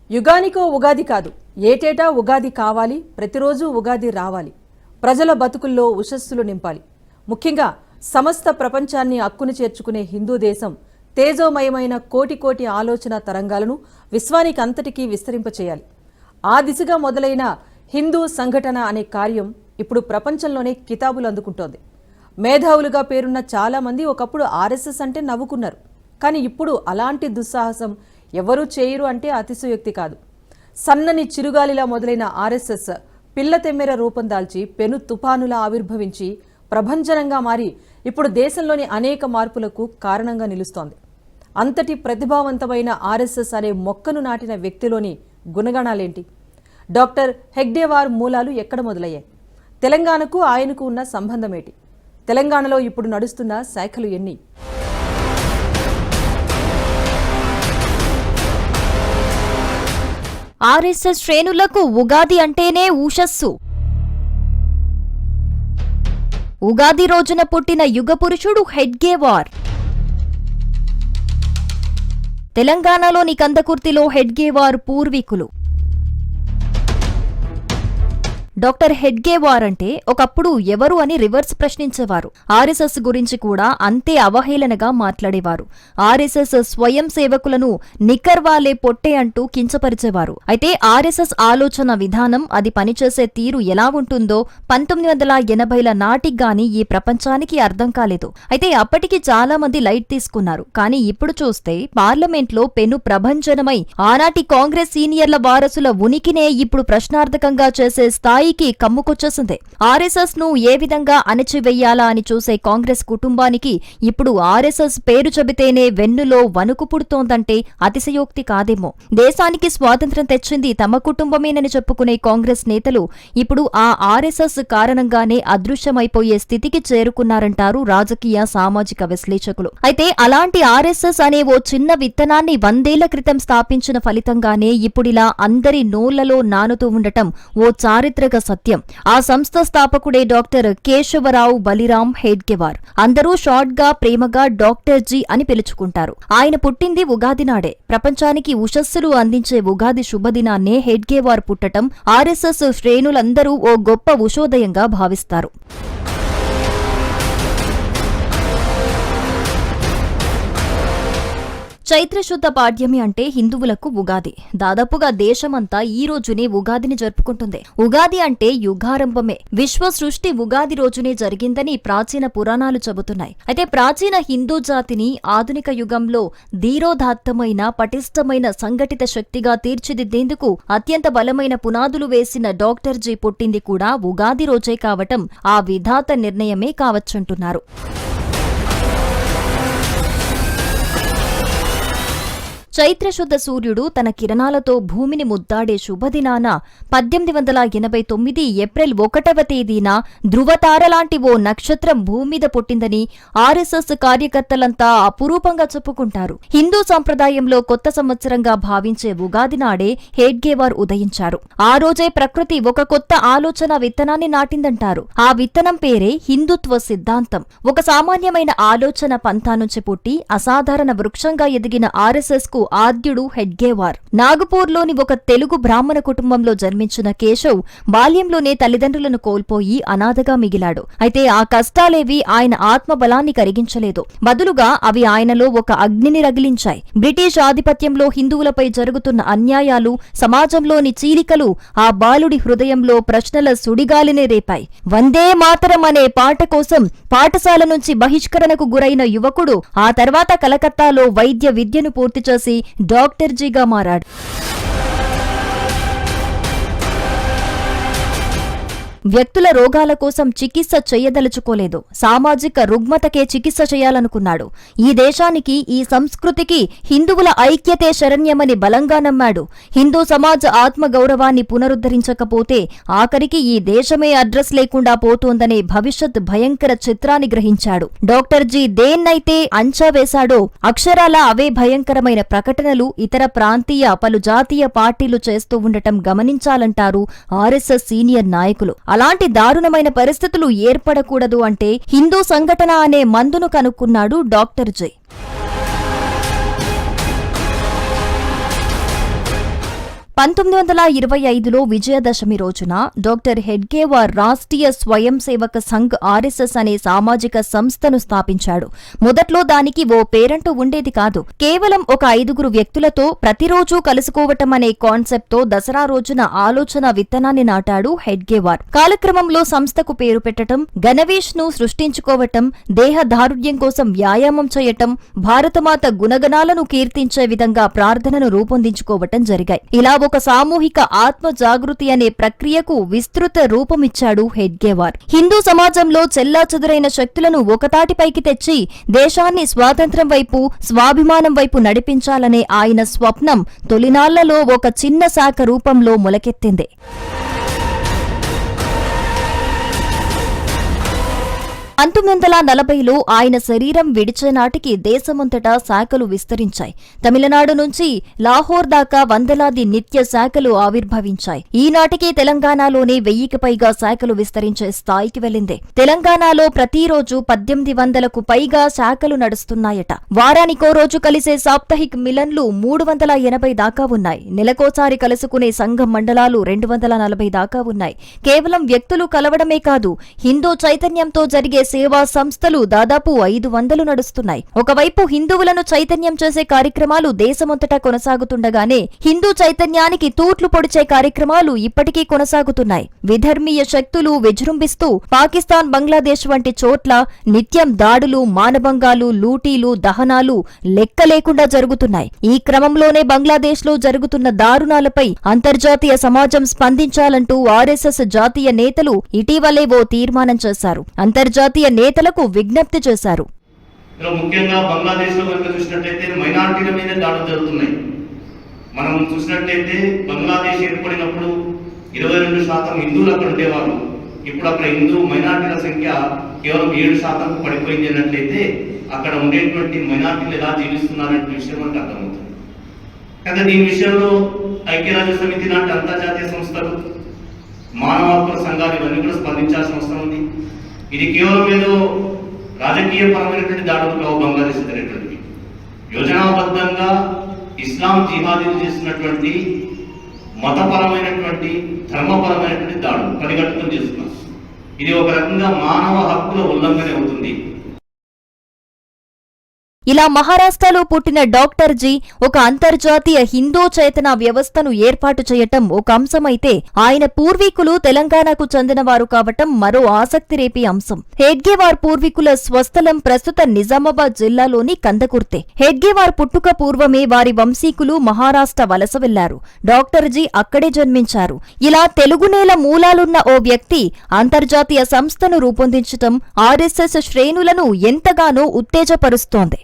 యుగానికో ఉగాది కాదు, ఏటేటా ఉగాది కావాలి, ప్రతిరోజు ఉగాది రావాలి. ప్రజల బతుకుల్లో ఉషస్సులు నింపాలి. ముఖ్యంగా సమస్త ప్రపంచాన్ని అక్కున చేర్చుకునే హిందూ దేశం తేజోమయమైన కోటి కోటి ఆలోచన తరంగాలను విశ్వానికి అంతటికీ విస్తరింపచేయాలి. ఆ దిశగా మొదలైన హిందూ సంఘటన అనే కార్యం ఇప్పుడు ప్రపంచంలోనే కితాబులు అందుకుంటోంది. మేధావులుగా పేరున్న చాలామంది ఒకప్పుడు ఆర్ఎస్ఎస్ అంటే నవ్వుకున్నారు. కానీ ఇప్పుడు అలాంటి దుస్సాహసం ఎవరూ చేయరు అంటే అతిశయోక్తి కాదు. సన్నని చిరుగాలిలా మొదలైన ఆర్ఎస్ఎస్ పిల్ల తెమ్మెర రూపం దాల్చి పెను తుపానులా ఆవిర్భవించి ప్రభంజనంగా మారి ఇప్పుడు దేశంలోని అనేక మార్పులకు కారణంగా నిలుస్తోంది. అంతటి ప్రతిభావంతమైన ఆర్ఎస్ఎస్ అనే మొక్కను నాటిన వ్యక్తిలోని గుణగణాలేంటి? డాక్టర్ హెగ్డేవార్ మూలాలు ఎక్కడ మొదలయ్యాయి? తెలంగాణకు ఆయనకు ఉన్న సంబంధమేంటి? తెలంగాణలో ఇప్పుడు నడుస్తున్న శాఖలు ఎన్ని? ఆర్ఎస్ఎస్ శ్రేణులకు ఉగాది అంటేనే ఊషస్సు. ఉగాది రోజున పుట్టిన యుగపురుషుడు హెడ్గేవార్. తెలంగాణలోని కందకుర్తిలో హెడ్గేవార్ పూర్వీకులు. డాక్టర్ హెడ్గేవార్ అంటే ఒకప్పుడు ఎవరు అని రివర్స్ ప్రశ్నించేవారు. ఆర్ఎస్ఎస్ గురించి కూడా అంతే అవహేళనగా మాట్లాడేవారు. ఆర్ఎస్ఎస్ స్వయం సేవకులను నిక్కర్వాలే పొట్టే అంటూ కించపరిచేవారు. అయితే ఆర్ఎస్ఎస్ ఆలోచన విధానం, అది పనిచేసే తీరు ఎలా ఉంటుందో 1980ల నాటికి ఈ ప్రపంచానికి అర్థం కాలేదు. అయితే అప్పటికి చాలా మంది లైట్ తీసుకున్నారు. కానీ ఇప్పుడు చూస్తే పార్లమెంట్లో పెను ప్రభంజనమై ఆనాటి కాంగ్రెస్ సీనియర్ల వారసుల ఉనికినే ఇప్పుడు ప్రశ్నార్థకంగా చేసే స్థాయి కమ్ముకొచ్చేసింది. ఆర్ఎస్ఎస్ ను ఏ విధంగా అణచివెయ్యాలా అని చూసే కాంగ్రెస్ కుటుంబానికి ఇప్పుడు ఆర్ఎస్ఎస్ పేరు చెబితేనే వెన్నులో వణుకు పుడుతోందంటే అతిశయోక్తి కాదేమో. దేశానికి స్వాతంత్ర్యం తెచ్చింది తమ కుటుంబమేనని చెప్పుకునే కాంగ్రెస్ నేతలు ఇప్పుడు ఆ ఆర్ఎస్ఎస్ కారణంగానే అదృశ్యమైపోయే స్థితికి చేరుకున్నారంటారు రాజకీయ సామాజిక విశ్లేషకులు. అయితే అలాంటి ఆర్ఎస్ఎస్ అనే ఓ చిన్న విత్తనాన్ని 100 ఏళ్ల క్రితం స్థాపించిన ఫలితంగానే ఇప్పుడిలా అందరి నోళ్లలో నానుతూ ఉండటం ఓ చారిత్రక సత్యం. ఆ సంస్థ స్థాపకుడే డాక్టర్ కేశవరావు బలిరాం హెడ్గేవార్. అందరూ షార్ట్ గా ప్రేమగా డాక్టర్ జీ అని పిలుచుకుంటారు. ఆయన పుట్టింది ఉగాది నాడే. ప్రపంచానికి ఉషస్సులు అందించే ఉగాది శుభదినాన్నే హెడ్గేవార్ పుట్టటం ఆర్ఎస్ఎస్ శ్రేణులందరూ ఓ గొప్ప ఉషోదయంగా భావిస్తారు. చైత్రశుద్ధ పాడ్యమి అంటే హిందువులకు ఉగాది. దాదాపుగా దేశమంతా ఈ రోజునే ఉగాదిని జరుపుకుంటుంది. ఉగాది అంటే యుగారంభమే. విశ్వ సృష్టి ఉగాది రోజునే జరిగిందని ప్రాచీన పురాణాలు చెబుతున్నాయి. అయితే ప్రాచీన హిందూ జాతిని ఆధునిక యుగంలో ధీరోదాత్తమైన పటిష్టమైన సంఘటిత శక్తిగా తీర్చిదిద్దేందుకు అత్యంత బలమైన పునాదులు వేసిన డాక్టర్ జీ పుట్టింది కూడా ఉగాది రోజే కావటం ఆ విధాత నిర్ణయమే కావచ్చంటున్నారు. చైత్రశుద్ధ సూర్యుడు తన కిరణాలతో భూమిని ముద్దాడే శుభదినాన 1889 ఏప్రిల్ 1వ తేదీన ధృవతారలాంటి ఓ నక్షత్రం భూమిద పుట్టిందని ఆర్ఎస్ఎస్ కార్యకర్తలంతా అపురూపంగా చెప్పుకుంటారు. హిందూ సంప్రదాయంలో కొత్త సంవత్సరంగా భావించే ఉగాది నాడే హెడ్గేవార్ ఉదయించారు. ఆ రోజే ప్రకృతి ఒక కొత్త ఆలోచన విత్తనాన్ని నాటిందంటారు. ఆ విత్తనం పేరే హిందుత్వ సిద్ధాంతం. ఒక సామాన్యమైన ఆలోచన పంథా నుంచి పుట్టి అసాధారణ వృక్షంగా ఎదిగిన ఆర్ఎస్ఎస్ కు ఆద్యుడు హెడ్గేవార్. నాగపూర్లోని ఒక తెలుగు బ్రాహ్మణ కుటుంబంలో జన్మించిన కేశవ్ బాల్యంలోనే తల్లిదండ్రులను కోల్పోయి అనాథగా మిగిలాడు. అయితే ఆ కష్టాలేవి ఆయన ఆత్మబలాన్ని కరిగించలేదు. బదులుగా అవి ఆయనలో ఒక అగ్నిని రగిలించాయి. బ్రిటిష్ ఆధిపత్యంలో హిందువులపై జరుగుతున్న అన్యాయాలు, సమాజంలోని చీలికలు ఆ బాలుడి హృదయంలో ప్రశ్నల సుడిగాలినే రేపాయి. వందే మాతరం అనే పాట కోసం పాఠశాల నుంచి బహిష్కరణకు గురైన యువకుడు ఆ తర్వాత కలకత్తాలో వైద్య విద్యను పూర్తి చేసి డాక్టర్ జీగా మారాడు. వ్యక్తుల రోగాల కోసం చికిత్స చేయదలుచుకోలేదు. సామాజిక రుగ్మతకే చికిత్స చేయాలనుకున్నాడు. ఈ దేశానికి, ఈ సంస్కృతికి హిందువుల ఐక్యతే శరణ్యమని బలంగా నమ్మాడు. హిందూ సమాజ ఆత్మగౌరవాన్ని పునరుద్ధరించకపోతే ఆఖరికి ఈ దేశమే అడ్రస్ లేకుండా పోతోందనే భవిష్యత్ భయంకర చిత్రాన్ని గ్రహించాడు. డాక్టర్ జీ దేన్నైతే అంచా వేశాడో అక్షరాల అవే భయంకరమైన ప్రకటనలు ఇతర ప్రాంతీయ పలు జాతీయ పార్టీలు చేస్తూ ఉండటం గమనించాలంటారు ఆర్ఎస్ఎస్ సీనియర్ నాయకులు. అలాంటి దారుణమైన పరిస్థితులు ఏర్పడకూడదు అంటే హిందూ సంఘటన అనే మందును కనుక్కున్నాడు డాక్టర్ జే. 1925లో విజయదశమి రోజున డాక్టర్ హెడ్గేవార్ రాష్ట్రీయ స్వయం సేవక సంఘ్ ఆర్ఎస్ఎస్ అనే సామాజిక సంస్థను స్థాపించాడు. మొదట్లో దానికి ఓ పేరంటూ ఉండేది కాదు. కేవలం ఒక 5 వ్యక్తులతో ప్రతిరోజూ కలుసుకోవటం అనే కాన్సెప్ట్తో దసరా రోజున ఆలోచన విత్తనాన్ని నాటాడు హెడ్గేవార్. కాలక్రమంలో సంస్థకు పేరు పెట్టడం, గణవేష్ను సృష్టించుకోవటం, దేహదారుఢ్యం కోసం వ్యాయామం చేయటం, భారతమాత గుణగణాలను కీర్తించే విధంగా ప్రార్థనను రూపొందించుకోవటం జరిగాయి. ఇలా ఒక సామూహిక ఆత్మ జాగృతి అనే ప్రక్రియకు విస్తృత రూపమిచ్చాడు హెడ్గేవార్. హిందూ సమాజంలో చెల్లాచెదురైన శక్తులను ఒకతాటిపైకి తెచ్చి దేశాన్ని స్వాతంత్ర్యం వైపు, స్వాభిమానం వైపు నడిపించాలనే ఆయన స్వప్నం తొలినాళ్లలో ఒక చిన్న శాఖ రూపంలో మొలకెత్తింది. 1940లో ఆయన శరీరం విడిచే నాటికి దేశమంతటా శాఖలు విస్తరించాయి. తమిళనాడు నుంచి లాహోర్ దాకా వందలాది నిత్య శాఖలు ఆవిర్భవించాయి. ఈనాటికి తెలంగాణలోనే 1000కి పైగా శాఖలు విస్తరించే స్థాయికి వెళ్లింది. తెలంగాణలో ప్రతిరోజు 1800కు పైగా శాఖలు నడుస్తున్నాయట. వారానికో రోజు కలిసే సాప్తాహిక్ మిలన్లు 380 దాకా ఉన్నాయి. నెలకోసారి కలుసుకునే సంఘం మండలాలు 240 దాకా ఉన్నాయి. కేవలం వ్యక్తులు కలవడమే కాదు, హిందూ చైతన్యంతో జరిగే సేవా సంస్థలు దాదాపు 500 నడుస్తున్నాయి. ఒకవైపు హిందువులను చైతన్యం చేసే కార్యక్రమాలు దేశమంతటా కొనసాగుతుండగానే హిందూ చైతన్యానికి తూట్లు పొడిచే కార్యక్రమాలు ఇప్పటికీ కొనసాగుతున్నాయి. విధర్మీయ శక్తులు విజృంభిస్తూ పాకిస్తాన్, బంగ్లాదేశ్ వంటి చోట్ల నిత్యం దాడులు, మానభంగాలు, లూటీలు, దహనాలు లెక్క లేకుండా జరుగుతున్నాయి. ఈ క్రమంలోనే బంగ్లాదేశ్లో జరుగుతున్న దారుణాలపై అంతర్జాతీయ సమాజం స్పందించాలంటూ ఆర్ఎస్ఎస్ జాతీయ నేతలు ఇటీవలే ఓ తీర్మానం చేశారు. అంతర్జాతీయ నేతలకు విజ్ఞప్తి చేశారు. ముఖ్యంగా బంగ్లాదేశ్ లో కనుక చూసినట్లయితే మైనారిటీల మీద దాడులు జరుగుతున్నాయి. మనం చూసినట్లయితే బంగ్లాదేశ్ ఏర్పడినప్పుడు 22% హిందువులు అక్కడ ఉండేవారు. ఇప్పుడు అక్కడ హిందూ మైనారిటీల సంఖ్య కేవలం 7% పడిపోయింది అన్నట్లయితే అక్కడ ఉండేటువంటి మైనారిటీలు ఎలా జీవిస్తున్నారనే విషయం మనకు అర్థమవుతుంది. కానీ దీని విషయంలో ఐక్యరాజ్య సమితి లాంటి అంతర్జాతీయ సంస్థలు, మానవ హక్కుల సంఘాలు ఇవన్నీ కూడా స్పందించాల్సిన అవసరం ఉంది. ఇది కేవలం ఏదో రాజకీయ పరమైనటువంటి దాడులు కావు. బంగ్లాదేశ్ జరిగినటువంటి యోజనాబద్ధంగా ఇస్లాం జిహాదీలు చేస్తున్నటువంటి మతపరమైనటువంటి, ధర్మపరమైనటువంటి దాడులు పరిగణితం చేస్తున్నారు. ఇది ఒక రకంగా మానవ హక్కుల ఉల్లంఘన అవుతుంది. ఇలా మహారాష్ట్రలో పుట్టిన డాక్టర్ జీ ఒక అంతర్జాతీయ హిందూ చేతన వ్యవస్థను ఏర్పాటు చేయటం ఒక అంశమైతే, ఆయన పూర్వీకులు తెలంగాణకు చెందినవారు కావటం మరో ఆసక్తి రేపే అంశం. హెడ్గేవార్ పూర్వీకుల స్వస్థలం ప్రస్తుత నిజామాబాద్ జిల్లాలోని కందకుర్తే. హెడ్గేవార్ పుట్టుక పూర్వమే వారి వంశీకులు మహారాష్ట్ర వలస వెళ్లారు. డాక్టర్ జీ అక్కడే జన్మించారు. ఇలా తెలుగునేల మూలాలున్న ఓ వ్యక్తి అంతర్జాతీయ సంస్థను రూపొందించటం ఆర్ఎస్ఎస్ శ్రేణులను ఎంతగానో ఉత్తేజపరుస్తోంది.